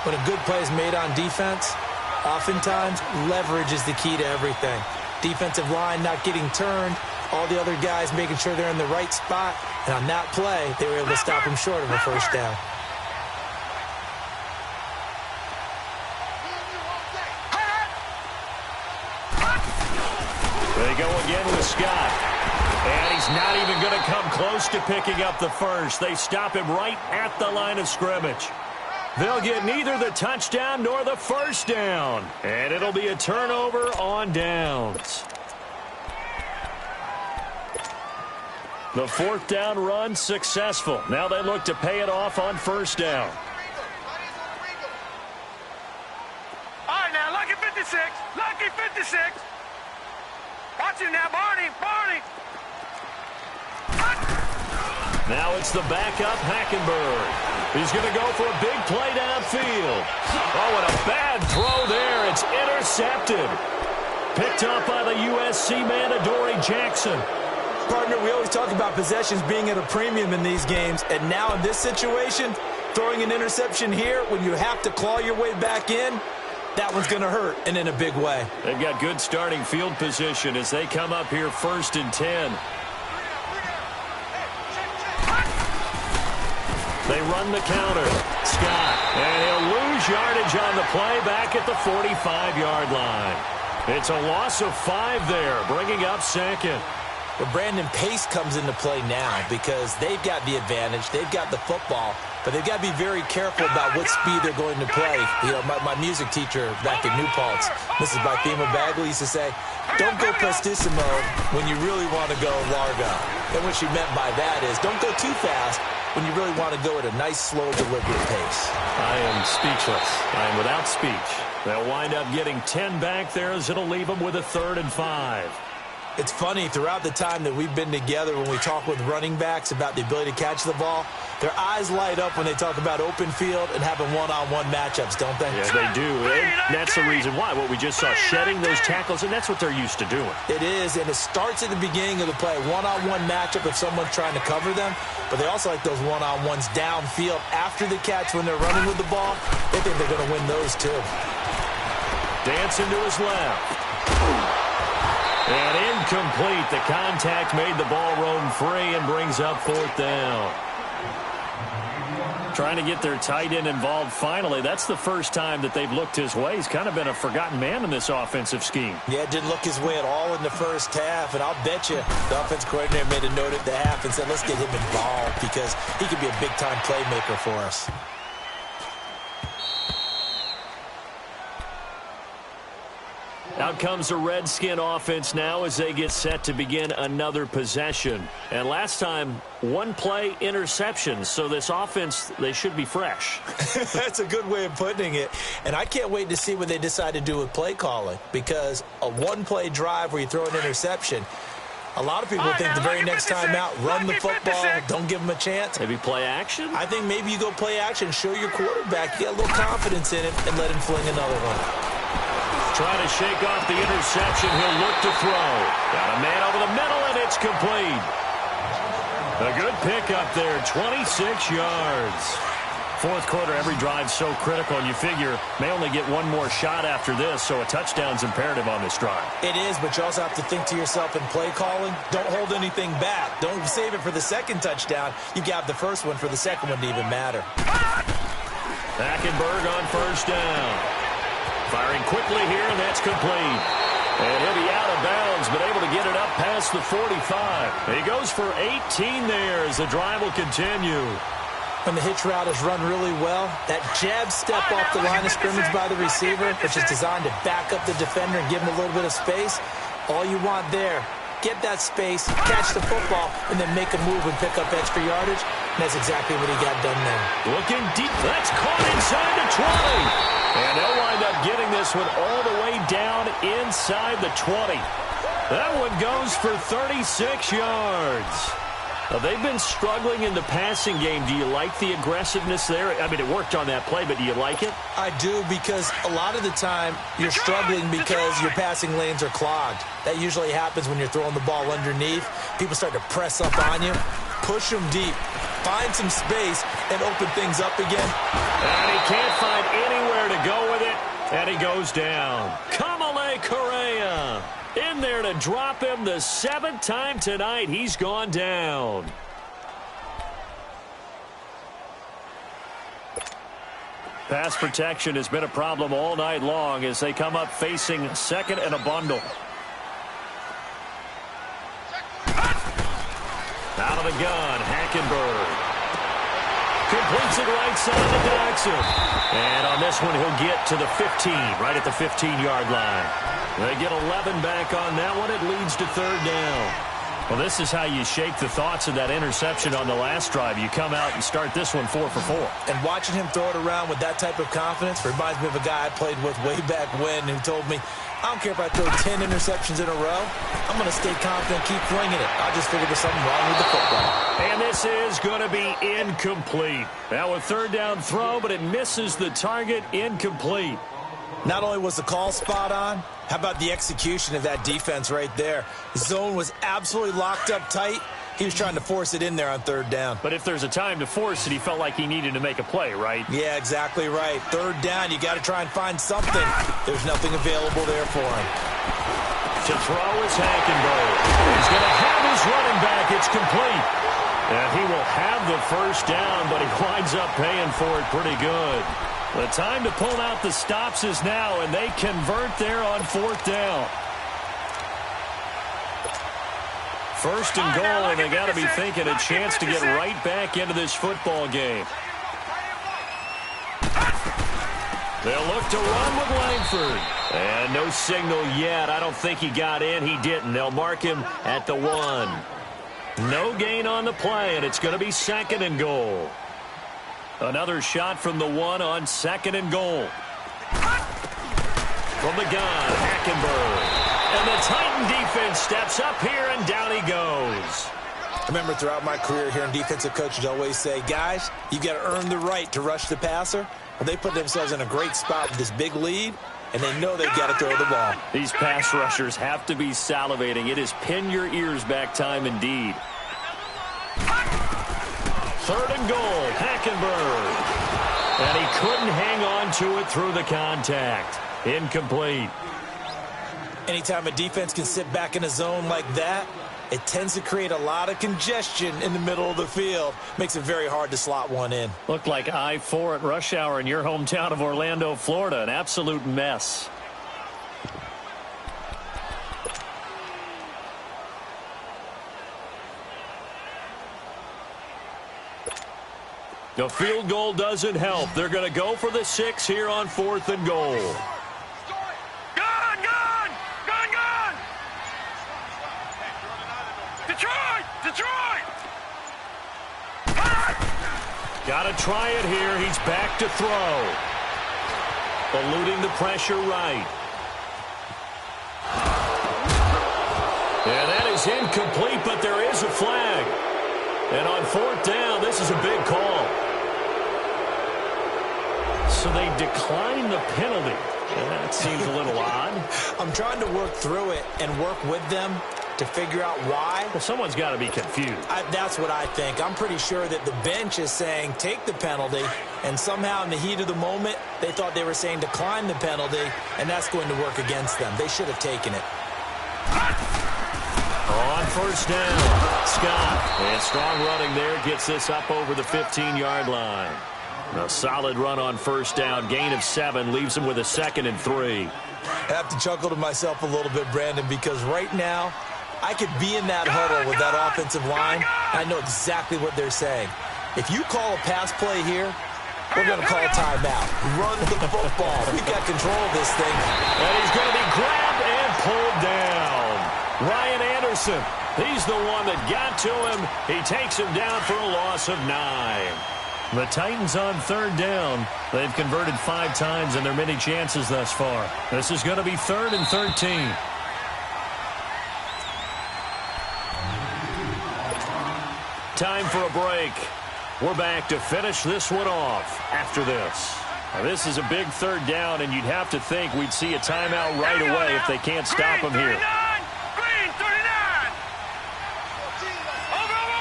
When a good play is made on defense, oftentimes leverage is the key to everything. Defensive line not getting turned, all the other guys making sure they're in the right spot, and on that play, they were able to stop him short of a first down. They go again with Scott. And he's not even going to come close to picking up the first. They stop him right at the line of scrimmage. They'll get neither the touchdown nor the first down. And it'll be a turnover on downs. The fourth down run successful. Now they look to pay it off on first down. All right, now, lucky 56. Lucky 56. Watch him now, Barney. Barney. Now it's the backup, Hackenberg. He's going to go for a big play downfield. Oh, and a bad throw there. It's intercepted. Picked up by the USC man, Adoree Jackson. Partner, we always talk about possessions being at a premium in these games, and now in this situation, throwing an interception here when you have to claw your way back in, that one's going to hurt, and in a big way. They've got good starting field position as they come up here 1st and 10. They run the counter. Scott, and he'll lose yardage on the play back at the 45-yard line. It's a loss of 5 there, bringing up second. But Brandon, pace comes into play now because they've got the advantage. They've got the football, but they've got to be very careful about what speed they're going to play. You know, my music teacher back at New Paltz, Mrs. Bythema Bagley, used to say, don't go prestissimo when you really want to go largo. And what she meant by that is don't go too fast when you really want to go at a nice, slow, deliberate pace. I am speechless. I am without speech. They'll wind up getting 10 back there as it'll leave them with a 3rd and 5. It's funny, throughout the time that we've been together, when we talk with running backs about the ability to catch the ball, their eyes light up when they talk about open field and having one-on-one matchups, don't they? Yeah, they do. And that's the reason why. What we just saw, shedding those tackles, and that's what they're used to doing. It is, and it starts at the beginning of the play. One-on-one matchup if someone's trying to cover them, but they also like those one-on-ones downfield after the catch when they're running with the ball. They think they're going to win those, too. Dancing to his left. And incomplete. The contact made the ball roam free and brings up 4th down. Trying to get their tight end involved finally. That's the first time that they've looked his way. He's kind of been a forgotten man in this offensive scheme. Yeah, didn't look his way at all in the first half. And I'll bet you the offense coordinator made a note at the half and said, let's get him involved because he could be a big-time playmaker for us. Out comes the Redskin offense now as they get set to begin another possession. And last time, 1-play interception. So this offense, they should be fresh. That's a good way of putting it. And I can't wait to see what they decide to do with play calling. Because a 1-play drive where you throw an interception, a lot of people think the very next time out, run the football, don't give them a chance. Maybe play action? I think maybe you go play action, show your quarterback, you get a little confidence in it, and let him fling another one. Trying to shake off the interception. He'll look to throw. Got a man over the middle, and it's complete. A good pickup there, 26 yards. Fourth quarter, every drive so critical, and you figure may only get one more shot after this, so a touchdown's imperative on this drive. It is, but you also have to think to yourself in play calling, don't hold anything back. Don't save it for the second touchdown. You got the first one for the second one to even matter. Hackenberg on first down. Firing quickly here, and that's complete. And he'll be out of bounds, but able to get it up past the 45. He goes for 18 there as the drive will continue. When the hitch route is run really well, that jab step off the line of scrimmage by the receiver, which is designed to back up the defender and give him a little bit of space, all you want there, get that space, catch the football, and then make a move and pick up extra yardage. And that's exactly what he got done there. Looking deep. That's caught inside the 20. And they'll wind up getting this one all the way down inside the 20. That one goes for 36 yards. They've been struggling in the passing game. Do you like the aggressiveness there? I mean, it worked on that play, but do you like it? I do, because a lot of the time you're struggling because your passing lanes are clogged. That usually happens when you're throwing the ball underneath. People start to press up on you. Push them deep. Find some space and open things up again. And he can't find anywhere to go with it. And he goes down. Kamale Correa in there to drop him the 7th time tonight. He's gone down. Pass protection has been a problem all night long as they come up facing second and a bundle. Out of the gun, Hackenberg. Completes it right side to Dodson. And on this one, he'll get to the 15, right at the 15-yard line. They get 11 back on that one. It leads to third down. Well, this is how you shake the thoughts of that interception on the last drive. You come out and start this one 4 for 4. And watching him throw it around with that type of confidence reminds me of a guy I played with way back when who told me, I don't care if I throw 10 interceptions in a row. I'm going to stay confident, keep flinging it. I just figured there's something wrong with the football. And this is going to be incomplete. Now a third down throw, but it misses the target. Incomplete. Not only was the call spot on, how about the execution of that defense right there? The zone was absolutely locked up tight. He was trying to force it in there on third down. But if there's a time to force it, he felt like he needed to make a play, right? Yeah, exactly right. Third down, you got to try and find something. There's nothing available there for him. To throw is Hackenberg. He's going to have his running back. It's complete. And he will have the first down, but he winds up paying for it pretty good. The time to pull out the stops is now, and they convert there on fourth down. First and goal, and they got to be thinking a chance to get right back into this football game. They'll look to run with Langford. And no signal yet. I don't think he got in. He didn't. They'll mark him at the 1. No gain on the play, and it's going to be second and goal. Another shot from the 1 on second and goal. From the gun, Hackenberg. And the Titan defense steps up here, and down he goes. I remember throughout my career hearing defensive coaches always say, guys, you got to earn the right to rush the passer. Well, they put themselves in a great spot with this big lead, and they know they've got to throw the ball. These pass rushers have to be salivating. It is pin your ears back time indeed. Third and goal, Hackenberg. And he couldn't hang on to it through the contact. Incomplete. Anytime a defense can sit back in a zone like that, it tends to create a lot of congestion in the middle of the field. Makes it very hard to slot one in. Looked like I-4 at rush hour in your hometown of Orlando, Florida. An absolute mess. The field goal doesn't help. They're going to go for the 6 here on fourth and goal. Gun! Gun! Gun! Gun! Detroit! Detroit! Got to try it here. He's back to throw. Eluding the pressure right. And that is incomplete, but there is a flag. And on fourth down, this is a big call. So they decline the penalty. And that seems a little odd. I'm trying to work through it and work with them to figure out why. Well, someone's got to be confused. That's what I think. I'm pretty sure that the bench is saying take the penalty, and somehow in the heat of the moment, they thought they were saying decline the penalty, and that's going to work against them. They should have taken it. On first down, Scott. And strong running there gets this up over the 15-yard line. A solid run on first down. Gain of 7 leaves him with a 2nd and 3. I have to chuckle to myself a little bit, Brandon, because right now I could be in that huddle with that offensive line. I know exactly what they're saying. If you call a pass play here, we're going to call a timeout. Run the football. We've got control of this thing. And he's going to be grabbed and pulled down. Ryan Anderson, he's the one that got to him. He takes him down for a loss of 9. The Titans on third down. They've converted 5 times in their many chances thus far. This is going to be 3rd and 13. Time for a break. We're back to finish this one off after this. Now, this is a big third down, and you'd have to think we'd see a timeout right away if they can't stop him here. Green, 39! Over!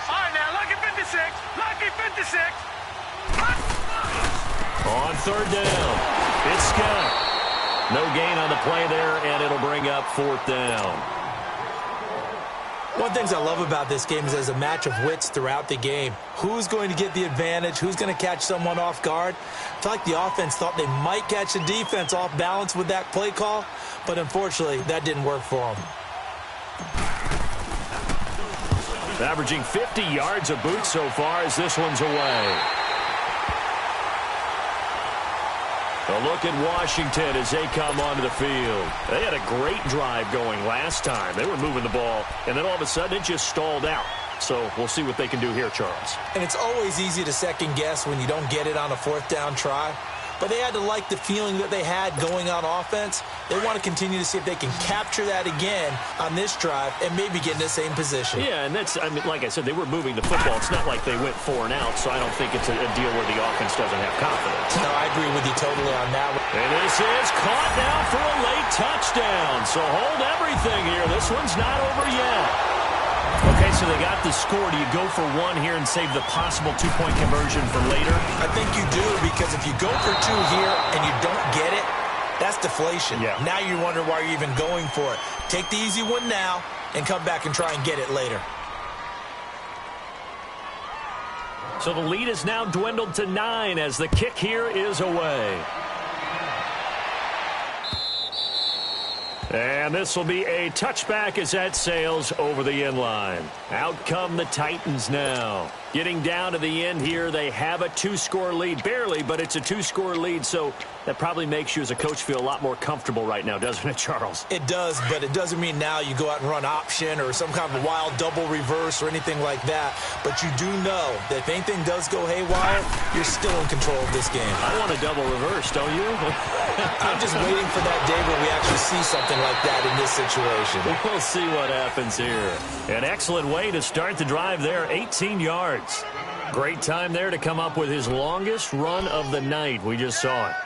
All right, now, lucky 56. Lucky 56. On third down, it's Scott. No gain on the play there, and it'll bring up 4th down. One of the things I love about this game is there's a match of wits throughout the game. Who's going to get the advantage? Who's going to catch someone off guard? I feel like the offense thought they might catch the defense off balance with that play call, but unfortunately, that didn't work for them. Averaging 50 yards a boot so far as this one's away. A look at Washington as they come onto the field. They had a great drive going last time. They were moving the ball, and then all of a sudden it just stalled out. So we'll see what they can do here, Charles. And it's always easy to second guess when you don't get it on a fourth down try. But they had to like the feeling that they had going on offense. They want to continue to see if they can capture that again on this drive and maybe get in the same position. Yeah, and that's, I mean, like I said, they were moving the football. It's not like they went 4 and out, so I don't think it's a deal where the offense doesn't have confidence. No, I agree with you totally on that one. And this is caught now for a late touchdown. So hold everything here. This one's not over yet. Okay, so they got the score. Do you go for 1 here and save the possible 2-point conversion for later? I think you do, because if you go for 2 here and you don't get it, that's deflation. Yeah. Now you wonder why you're even going for it. Take the easy one now and come back and try and get it later. So the lead is now dwindled to 9 as the kick here is away. And this will be a touchback as that sails over the end line. Out come the Titans now. Getting down to the end here, they have a 2-score lead. Barely, but it's a 2-score lead, so that probably makes you as a coach feel a lot more comfortable right now, doesn't it, Charles? It does, but it doesn't mean now you go out and run option or some kind of wild double reverse or anything like that. But you do know that if anything does go haywire, you're still in control of this game. I want a double reverse, don't you? I'm just waiting for that day where we actually see something like that in this situation. We'll see what happens here. An excellent way to start the drive there, 18 yards. Great time there to come up with his longest run of the night. We just saw it.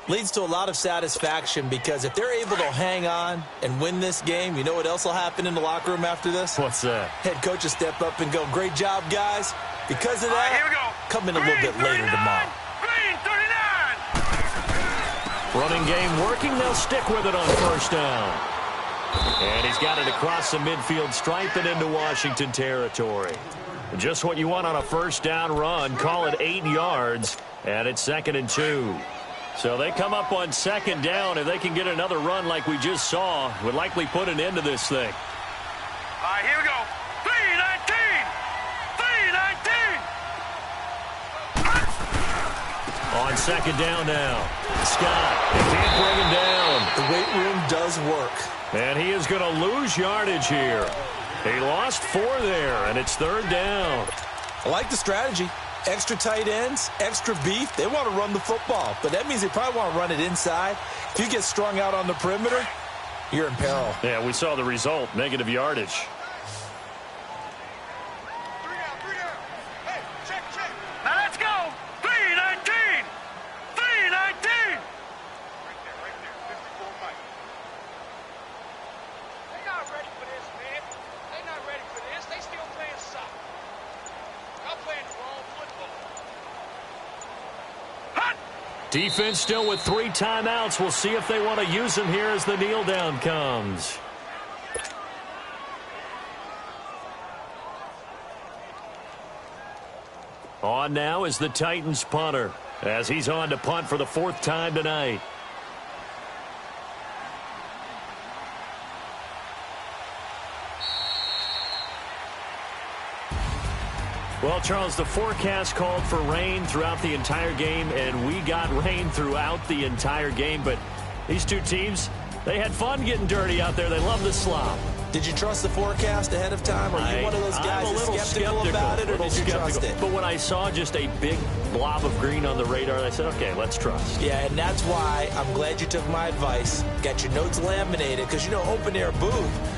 Leads to a lot of satisfaction, because if they're able to hang on and win this game, you know what else will happen in the locker room after this? What's that? Head coach will step up and go, "Great job, guys." Because of that, here we go. come in a little bit later tomorrow. Green 39. Running game working. They'll stick with it on first down. And he's got it across the midfield stripe and into Washington territory. Just what you want on a first down run. Call it 8 yards, and it's 2nd and 2. So they come up on 2nd down. If they can get another run like we just saw, would likely put an end to this thing. All right, here we go. 319. 319. On 2nd down now. Scott, they can't bring him down. The weight room does work. And he is going to lose yardage here. He lost 4 there, and it's 3rd down. I like the strategy. Extra tight ends, extra beef. They want to run the football, but that means they probably want to run it inside. If you get strung out on the perimeter, you're in peril. Yeah, we saw the result, negative yardage. Now let's go. 319. 319. They're not ready for this, man. They're not ready for this. They still playing soccer. Y'all playing the wrong football. Hot! Defense still with 3 timeouts. We'll see if they want to use them here as the kneel down comes. On now is the Titans punter, as he's on to punt for the 4th time tonight. Well, Charles, the forecast called for rain throughout the entire game, and we got rain throughout the entire game. But these two teams, they had fun getting dirty out there. They love the slop. Did you trust the forecast ahead of time? Are you one of those guys that's skeptical about it, or did you trust it? But when I saw just a big blob of green on the radar, I said, okay, let's trust. Yeah, and that's why I'm glad you took my advice. Got your notes laminated, because, you know, open-air booth,